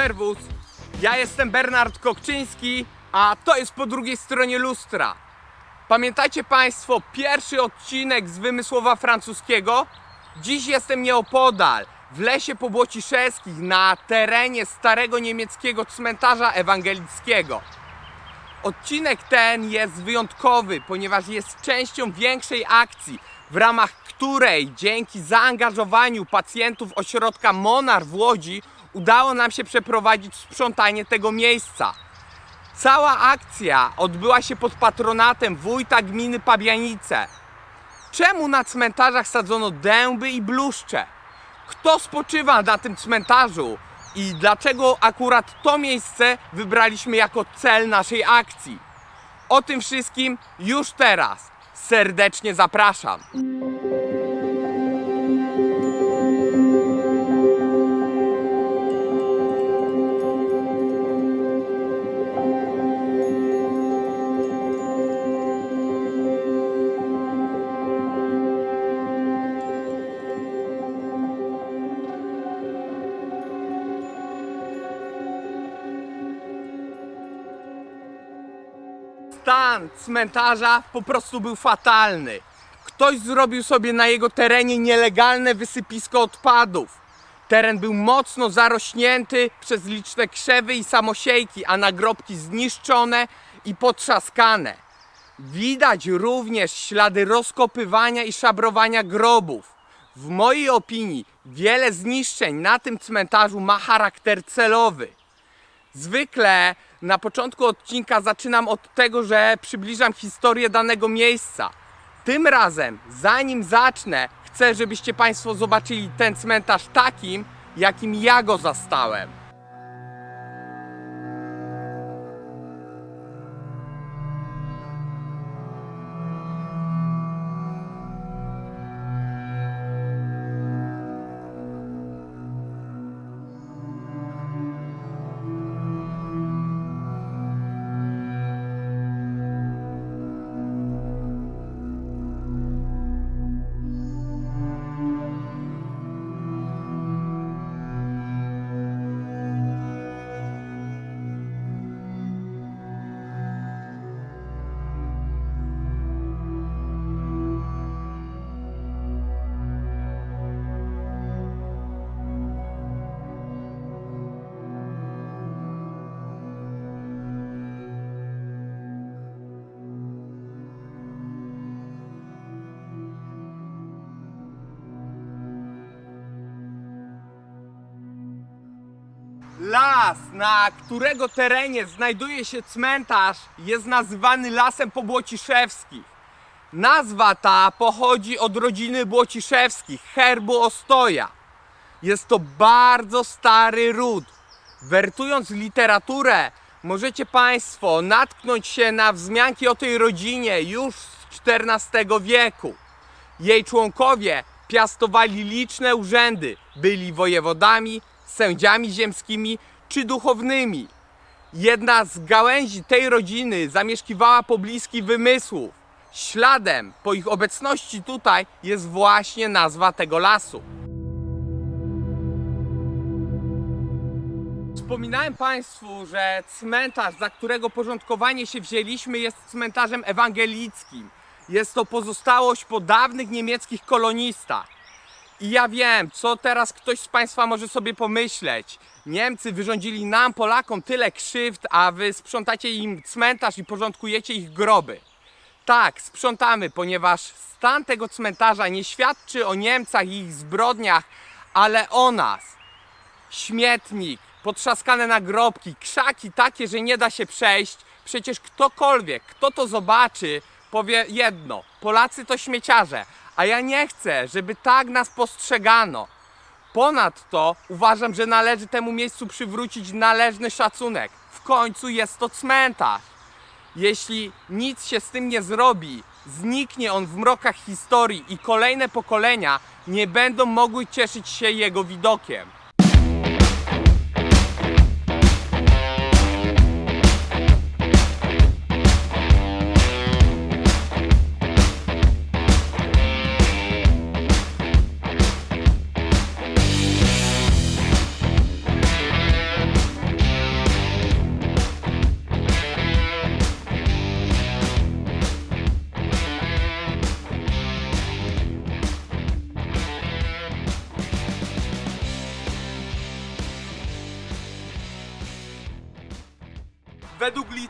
Serwus, ja jestem Bernard Kokczyński, a to jest po drugiej stronie lustra. Pamiętacie Państwo pierwszy odcinek z Wymysłowa Francuskiego? Dziś jestem nieopodal, w lesie Pobłociszewskich, na terenie starego niemieckiego cmentarza ewangelickiego. Odcinek ten jest wyjątkowy, ponieważ jest częścią większej akcji, w ramach której dzięki zaangażowaniu pacjentów ośrodka Monar w Łodzi udało nam się przeprowadzić sprzątanie tego miejsca. Cała akcja odbyła się pod patronatem wójta gminy Pabianice. Czemu na cmentarzach sadzono dęby i bluszcze? Kto spoczywa na tym cmentarzu? I dlaczego akurat to miejsce wybraliśmy jako cel naszej akcji? O tym wszystkim już teraz. Serdecznie zapraszam. Stan cmentarza po prostu był fatalny. Ktoś zrobił sobie na jego terenie nielegalne wysypisko odpadów. Teren był mocno zarośnięty przez liczne krzewy i samosiejki, a nagrobki zniszczone i potrzaskane. Widać również ślady rozkopywania i szabrowania grobów. W mojej opinii wiele zniszczeń na tym cmentarzu ma charakter celowy. Zwykle na początku odcinka zaczynam od tego, że przybliżam historię danego miejsca. Tym razem, zanim zacznę, chcę, żebyście Państwo zobaczyli ten cmentarz takim, jakim ja go zastałem. Las, na którego terenie znajduje się cmentarz, jest nazywany Lasem Pobłociszewskich. Nazwa ta pochodzi od rodziny Błociszewskich, herbu Ostoja. Jest to bardzo stary ród. Wertując literaturę, możecie Państwo natknąć się na wzmianki o tej rodzinie już z XIV wieku. Jej członkowie piastowali liczne urzędy, byli wojewodami, sędziami ziemskimi czy duchownymi. Jedna z gałęzi tej rodziny zamieszkiwała pobliski Wymysłów. Śladem po ich obecności tutaj jest właśnie nazwa tego lasu. Wspominałem Państwu, że cmentarz, za którego porządkowanie się wzięliśmy, jest cmentarzem ewangelickim. Jest to pozostałość po dawnych niemieckich kolonistach. I ja wiem, co teraz ktoś z Państwa może sobie pomyśleć. Niemcy wyrządzili nam, Polakom, tyle krzywd, a Wy sprzątacie im cmentarz i porządkujecie ich groby. Tak, sprzątamy, ponieważ stan tego cmentarza nie świadczy o Niemcach i ich zbrodniach, ale o nas. Śmietnik, potrzaskane nagrobki, krzaki takie, że nie da się przejść. Przecież ktokolwiek, kto to zobaczy, powie jedno: Polacy to śmieciarze. A ja nie chcę, żeby tak nas postrzegano. Ponadto uważam, że należy temu miejscu przywrócić należny szacunek. W końcu jest to cmentarz. Jeśli nic się z tym nie zrobi, zniknie on w mrokach historii i kolejne pokolenia nie będą mogły cieszyć się jego widokiem.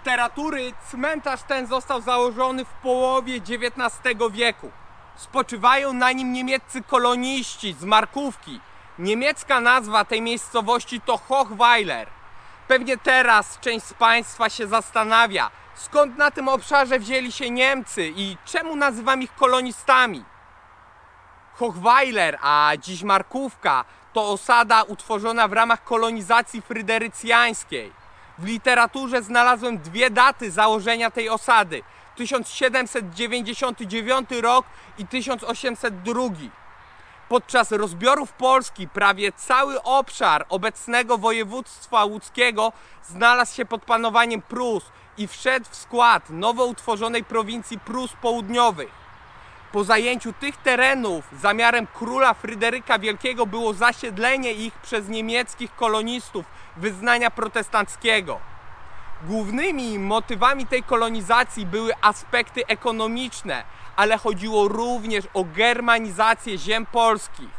literatury cmentarz ten został założony w połowie XIX wieku. Spoczywają na nim niemieccy koloniści z Markówki. Niemiecka nazwa tej miejscowości to Hochweiler. Pewnie teraz część z Państwa się zastanawia, skąd na tym obszarze wzięli się Niemcy i czemu nazywam ich kolonistami. Hochweiler, a dziś Markówka, to osada utworzona w ramach kolonizacji fryderycjańskiej. W literaturze znalazłem dwie daty założenia tej osady: 1799 rok i 1802. Podczas rozbiorów Polski prawie cały obszar obecnego województwa łódzkiego znalazł się pod panowaniem Prus i wszedł w skład nowo utworzonej prowincji Prus Południowych. Po zajęciu tych terenów zamiarem króla Fryderyka Wielkiego było zasiedlenie ich przez niemieckich kolonistów wyznania protestanckiego. Głównymi motywami tej kolonizacji były aspekty ekonomiczne, ale chodziło również o germanizację ziem polskich.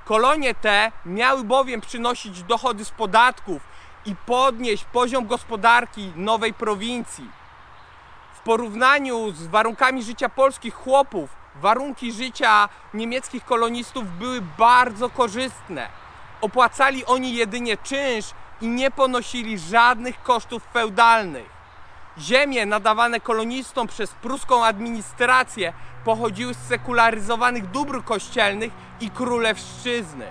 Kolonie te miały bowiem przynosić dochody z podatków i podnieść poziom gospodarki nowej prowincji. W porównaniu z warunkami życia polskich chłopów, warunki życia niemieckich kolonistów były bardzo korzystne. Opłacali oni jedynie czynsz i nie ponosili żadnych kosztów feudalnych. Ziemie nadawane kolonistom przez pruską administrację pochodziły z sekularyzowanych dóbr kościelnych i królewszczyzny.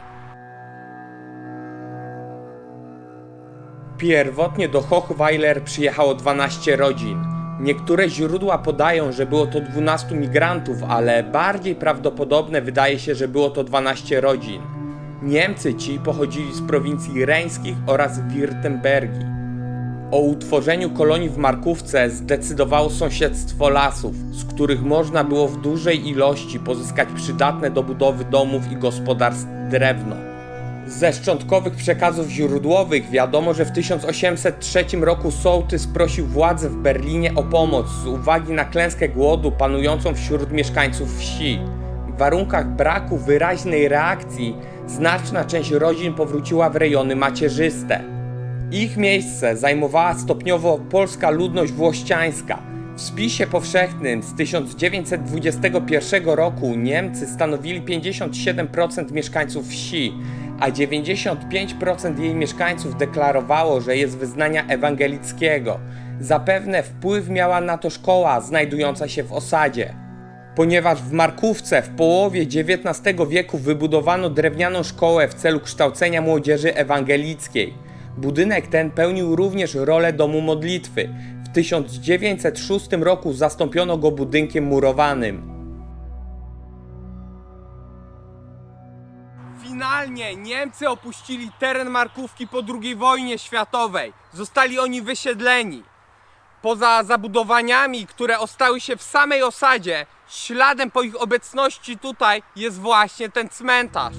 Pierwotnie do Hochweiler przyjechało 12 rodzin. Niektóre źródła podają, że było to 12 migrantów, ale bardziej prawdopodobne wydaje się, że było to 12 rodzin. Niemcy ci pochodzili z prowincji reńskich oraz Wirtembergi. O utworzeniu kolonii w Markówce zdecydowało sąsiedztwo lasów, z których można było w dużej ilości pozyskać przydatne do budowy domów i gospodarstw drewno. Ze szczątkowych przekazów źródłowych wiadomo, że w 1803 roku sołtys prosił władze w Berlinie o pomoc z uwagi na klęskę głodu panującą wśród mieszkańców wsi. W warunkach braku wyraźnej reakcji znaczna część rodzin powróciła w rejony macierzyste. Ich miejsce zajmowała stopniowo polska ludność włościańska. W spisie powszechnym z 1921 roku Niemcy stanowili 57% mieszkańców wsi, a 95% jej mieszkańców deklarowało, że jest wyznania ewangelickiego. Zapewne wpływ miała na to szkoła znajdująca się w osadzie. Ponieważ w Markówce w połowie XIX wieku wybudowano drewnianą szkołę w celu kształcenia młodzieży ewangelickiej. Budynek ten pełnił również rolę domu modlitwy. W 1906 roku zastąpiono go budynkiem murowanym. Finalnie Niemcy opuścili teren Markówki po II wojnie światowej. Zostali oni wysiedleni. Poza zabudowaniami, które ostały się w samej osadzie, śladem po ich obecności tutaj jest właśnie ten cmentarz.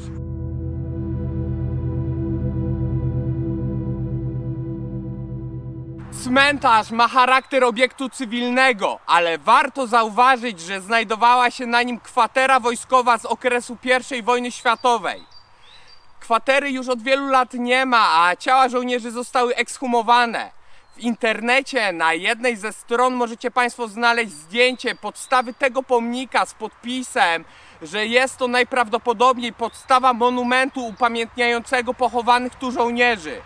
Cmentarz ma charakter obiektu cywilnego, ale warto zauważyć, że znajdowała się na nim kwatera wojskowa z okresu I wojny światowej. Kwatery już od wielu lat nie ma, a ciała żołnierzy zostały ekshumowane. W internecie na jednej ze stron możecie Państwo znaleźć zdjęcie podstawy tego pomnika z podpisem, że jest to najprawdopodobniej podstawa monumentu upamiętniającego pochowanych tu żołnierzy.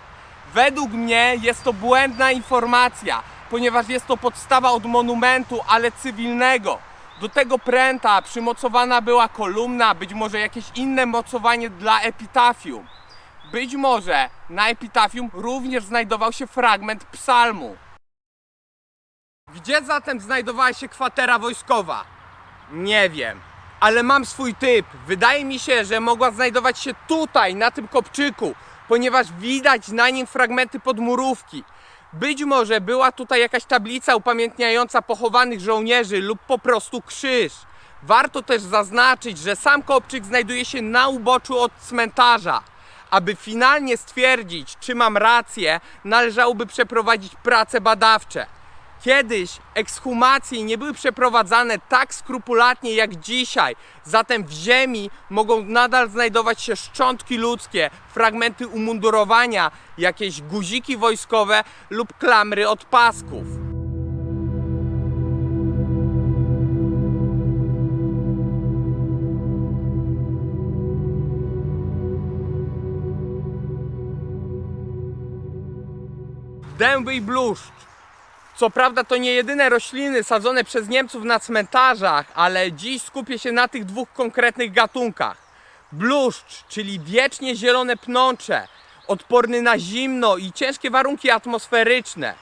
Według mnie jest to błędna informacja, ponieważ jest to podstawa od monumentu, ale cywilnego. Do tego pręta przymocowana była kolumna, być może jakieś inne mocowanie dla epitafium. Być może na epitafium również znajdował się fragment psalmu. Gdzie zatem znajdowała się kwatera wojskowa? Nie wiem, ale mam swój typ. Wydaje mi się, że mogła znajdować się tutaj, na tym kopczyku, ponieważ widać na nim fragmenty podmurówki. Być może była tutaj jakaś tablica upamiętniająca pochowanych żołnierzy lub po prostu krzyż. Warto też zaznaczyć, że sam kopczyk znajduje się na uboczu od cmentarza. Aby finalnie stwierdzić, czy mam rację, należałoby przeprowadzić prace badawcze. Kiedyś ekshumacje nie były przeprowadzane tak skrupulatnie jak dzisiaj, zatem w ziemi mogą nadal znajdować się szczątki ludzkie, fragmenty umundurowania, jakieś guziki wojskowe lub klamry od pasków. dęby i bluszcz. Co prawda to nie jedyne rośliny sadzone przez Niemców na cmentarzach, ale dziś skupię się na tych dwóch konkretnych gatunkach. Bluszcz, czyli wiecznie zielone pnącze, odporny na zimno i ciężkie warunki atmosferyczne.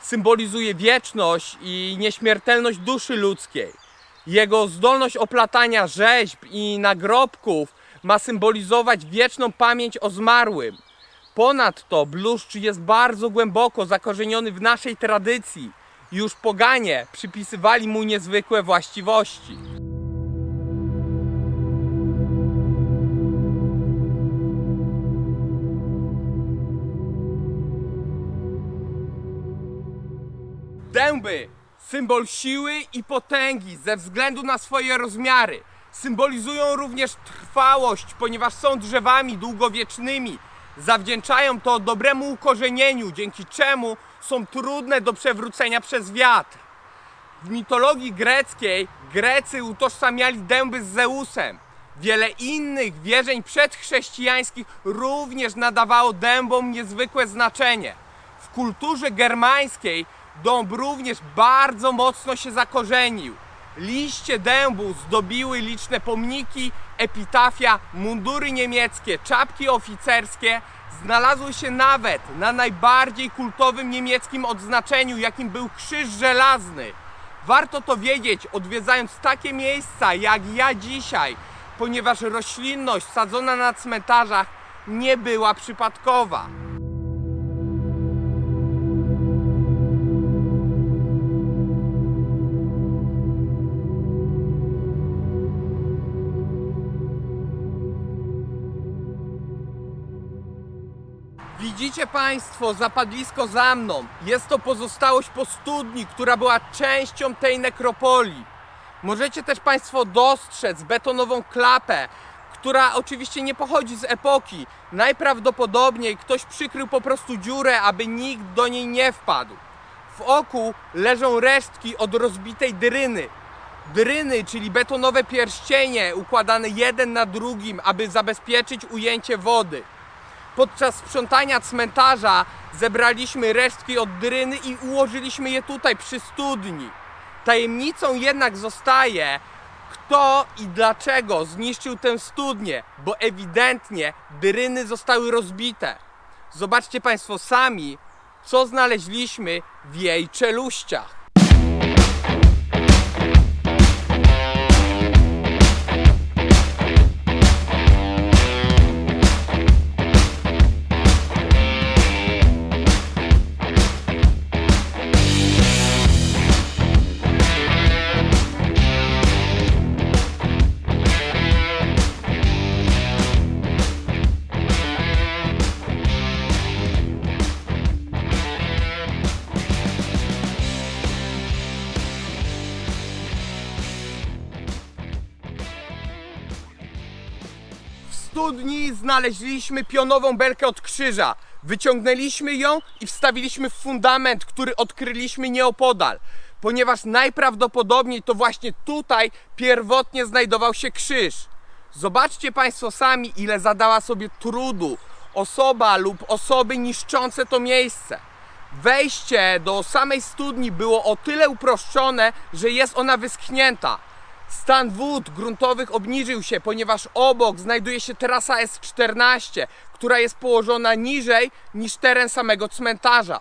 Symbolizuje wieczność i nieśmiertelność duszy ludzkiej. Jego zdolność oplatania rzeźb i nagrobków ma symbolizować wieczną pamięć o zmarłym. Ponadto bluszcz jest bardzo głęboko zakorzeniony w naszej tradycji. Już poganie przypisywali mu niezwykłe właściwości. Dęby, symbol siły i potęgi ze względu na swoje rozmiary. Symbolizują również trwałość, ponieważ są drzewami długowiecznymi. Zawdzięczają to dobremu ukorzenieniu, dzięki czemu są trudne do przewrócenia przez wiatr. W mitologii greckiej Grecy utożsamiali dęby z Zeusem. Wiele innych wierzeń przedchrześcijańskich również nadawało dębom niezwykłe znaczenie. W kulturze germańskiej dąb również bardzo mocno się zakorzenił. Liście dębu zdobiły liczne pomniki, epitafia, mundury niemieckie, czapki oficerskie. Znalazły się nawet na najbardziej kultowym niemieckim odznaczeniu, jakim był Krzyż Żelazny. Warto to wiedzieć, odwiedzając takie miejsca jak ja dzisiaj, ponieważ roślinność sadzona na cmentarzach nie była przypadkowa. Widzicie Państwo zapadlisko za mną. Jest to pozostałość po studni, która była częścią tej nekropolii. Możecie też Państwo dostrzec betonową klapę, która oczywiście nie pochodzi z epoki. Najprawdopodobniej ktoś przykrył po prostu dziurę, aby nikt do niej nie wpadł. W oku leżą resztki od rozbitej dryny. Dryny, czyli betonowe pierścienie układane jeden na drugim, aby zabezpieczyć ujęcie wody. Podczas sprzątania cmentarza zebraliśmy resztki od dryny i ułożyliśmy je tutaj przy studni. Tajemnicą jednak zostaje, kto i dlaczego zniszczył tę studnię, bo ewidentnie dryny zostały rozbite. Zobaczcie Państwo sami, co znaleźliśmy w jej czeluściach. W studni znaleźliśmy pionową belkę od krzyża. Wyciągnęliśmy ją i wstawiliśmy w fundament, który odkryliśmy nieopodal, ponieważ najprawdopodobniej to właśnie tutaj pierwotnie znajdował się krzyż. Zobaczcie Państwo sami, ile zadała sobie trudu osoba lub osoby niszczące to miejsce. Wejście do samej studni było o tyle uproszczone, że jest ona wyschnięta. Stan wód gruntowych obniżył się, ponieważ obok znajduje się trasa S14, która jest położona niżej niż teren samego cmentarza.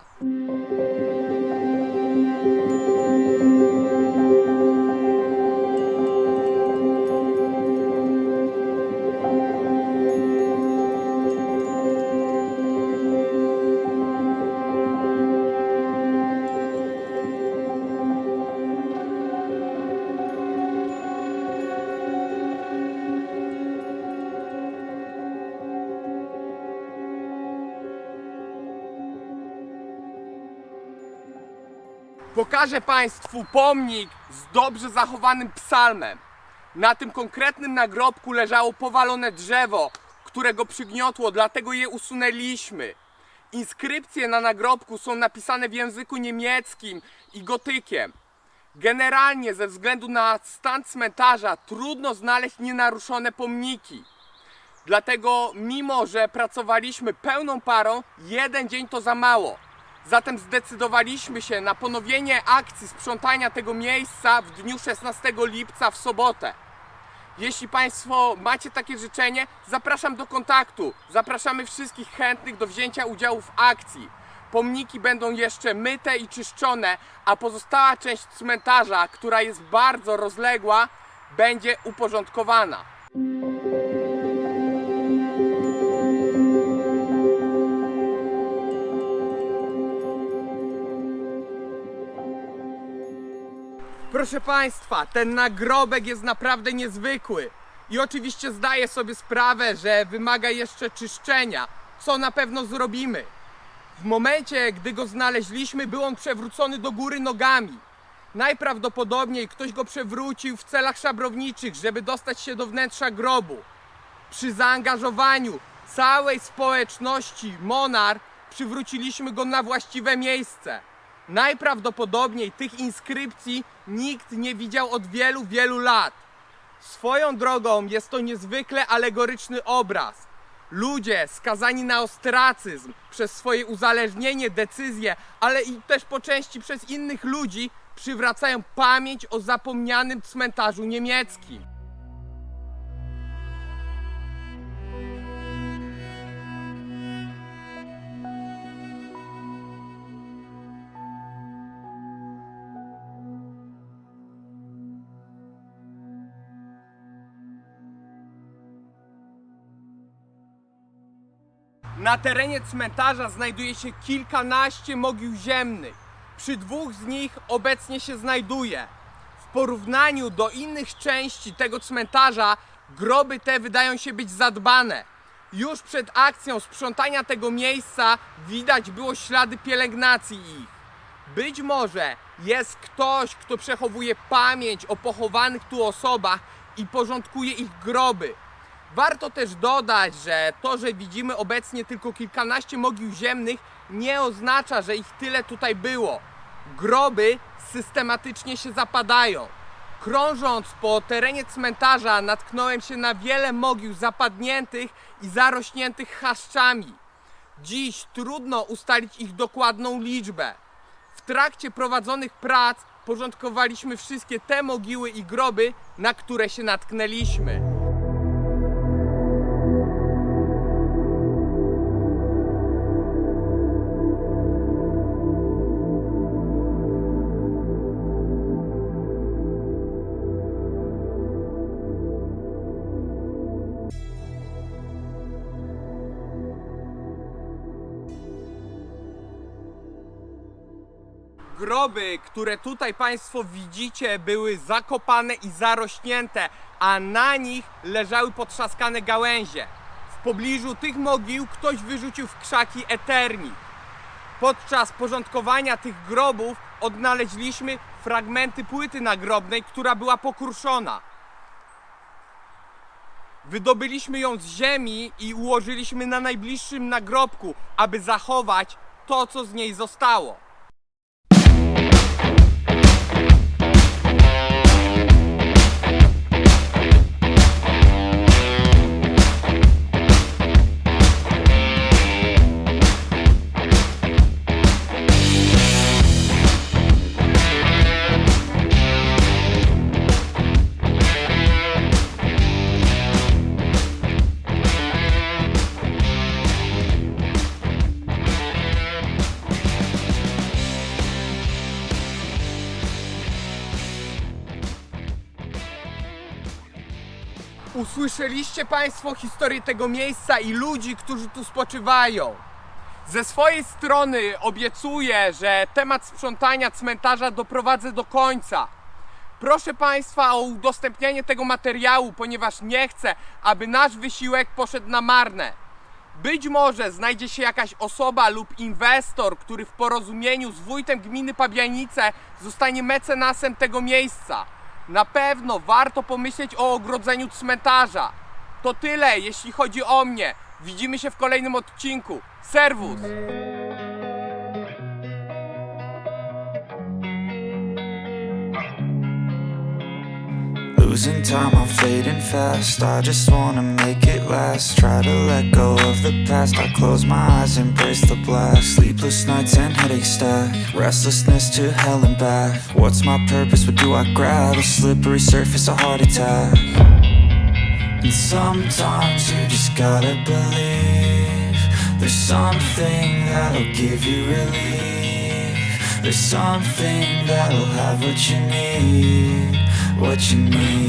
Pokażę Państwu pomnik z dobrze zachowanym psalmem. Na tym konkretnym nagrobku leżało powalone drzewo, które go przygniotło, dlatego je usunęliśmy. Inskrypcje na nagrobku są napisane w języku niemieckim i gotykiem. Generalnie ze względu na stan cmentarza trudno znaleźć nienaruszone pomniki. Dlatego mimo, że pracowaliśmy pełną parą, jeden dzień to za mało. Zatem zdecydowaliśmy się na ponowienie akcji sprzątania tego miejsca w dniu 16 lipca w sobotę. Jeśli Państwo macie takie życzenie, zapraszam do kontaktu. Zapraszamy wszystkich chętnych do wzięcia udziału w akcji. Pomniki będą jeszcze myte i czyszczone, a pozostała część cmentarza, która jest bardzo rozległa, będzie uporządkowana. Proszę Państwa, ten nagrobek jest naprawdę niezwykły i oczywiście zdaję sobie sprawę, że wymaga jeszcze czyszczenia, co na pewno zrobimy. W momencie, gdy go znaleźliśmy, był on przewrócony do góry nogami. Najprawdopodobniej ktoś go przewrócił w celach szabrowniczych, żeby dostać się do wnętrza grobu. Przy zaangażowaniu całej społeczności Monar przywróciliśmy go na właściwe miejsce. Najprawdopodobniej tych inskrypcji nikt nie widział od wielu, wielu lat. Swoją drogą jest to niezwykle alegoryczny obraz. Ludzie skazani na ostracyzm przez swoje uzależnienie, decyzje, ale i też po części przez innych ludzi przywracają pamięć o zapomnianym cmentarzu niemieckim. Na terenie cmentarza znajduje się kilkanaście mogił ziemnych. Przy dwóch z nich obecnie się znajduję. W porównaniu do innych części tego cmentarza groby te wydają się być zadbane. Już przed akcją sprzątania tego miejsca widać było ślady pielęgnacji ich. Być może jest ktoś, kto przechowuje pamięć o pochowanych tu osobach i porządkuje ich groby. Warto też dodać, że to, że widzimy obecnie tylko kilkanaście mogił ziemnych, nie oznacza, że ich tyle tutaj było. Groby systematycznie się zapadają. Krążąc po terenie cmentarza, natknąłem się na wiele mogił zapadniętych i zarośniętych chaszczami. Dziś trudno ustalić ich dokładną liczbę. W trakcie prowadzonych prac porządkowaliśmy wszystkie te mogiły i groby, na które się natknęliśmy. Groby, które tutaj Państwo widzicie, były zakopane i zarośnięte, a na nich leżały potrzaskane gałęzie. W pobliżu tych mogił ktoś wyrzucił w krzaki eternit. Podczas porządkowania tych grobów odnaleźliśmy fragmenty płyty nagrobnej, która była pokruszona. Wydobyliśmy ją z ziemi i ułożyliśmy na najbliższym nagrobku, aby zachować to, co z niej zostało. Usłyszeliście Państwo historię tego miejsca i ludzi, którzy tu spoczywają. Ze swojej strony obiecuję, że temat sprzątania cmentarza doprowadzę do końca. Proszę Państwa o udostępnianie tego materiału, ponieważ nie chcę, aby nasz wysiłek poszedł na marne. Być może znajdzie się jakaś osoba lub inwestor, który w porozumieniu z wójtem gminy Pabianice zostanie mecenasem tego miejsca. Na pewno warto pomyśleć o ogrodzeniu cmentarza. To tyle, jeśli chodzi o mnie. Widzimy się w kolejnym odcinku. Serwus! Losing time, I'm fading fast. I just wanna make it last. Try to let go of the past. I close my eyes, embrace the blast. Sleepless nights and headaches stack. Restlessness to hell and back. What's my purpose? What do I grab? A slippery surface, a heart attack. And sometimes you just gotta believe there's something that'll give you relief. There's something that'll have what you need, what you need.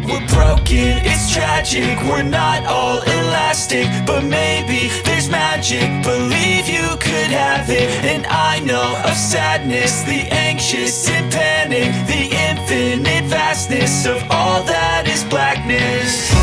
We're broken, it's tragic, we're not all elastic, but maybe there's magic, believe you could have it. And I know of sadness, the anxious and panic, the infinite vastness of all that is blackness.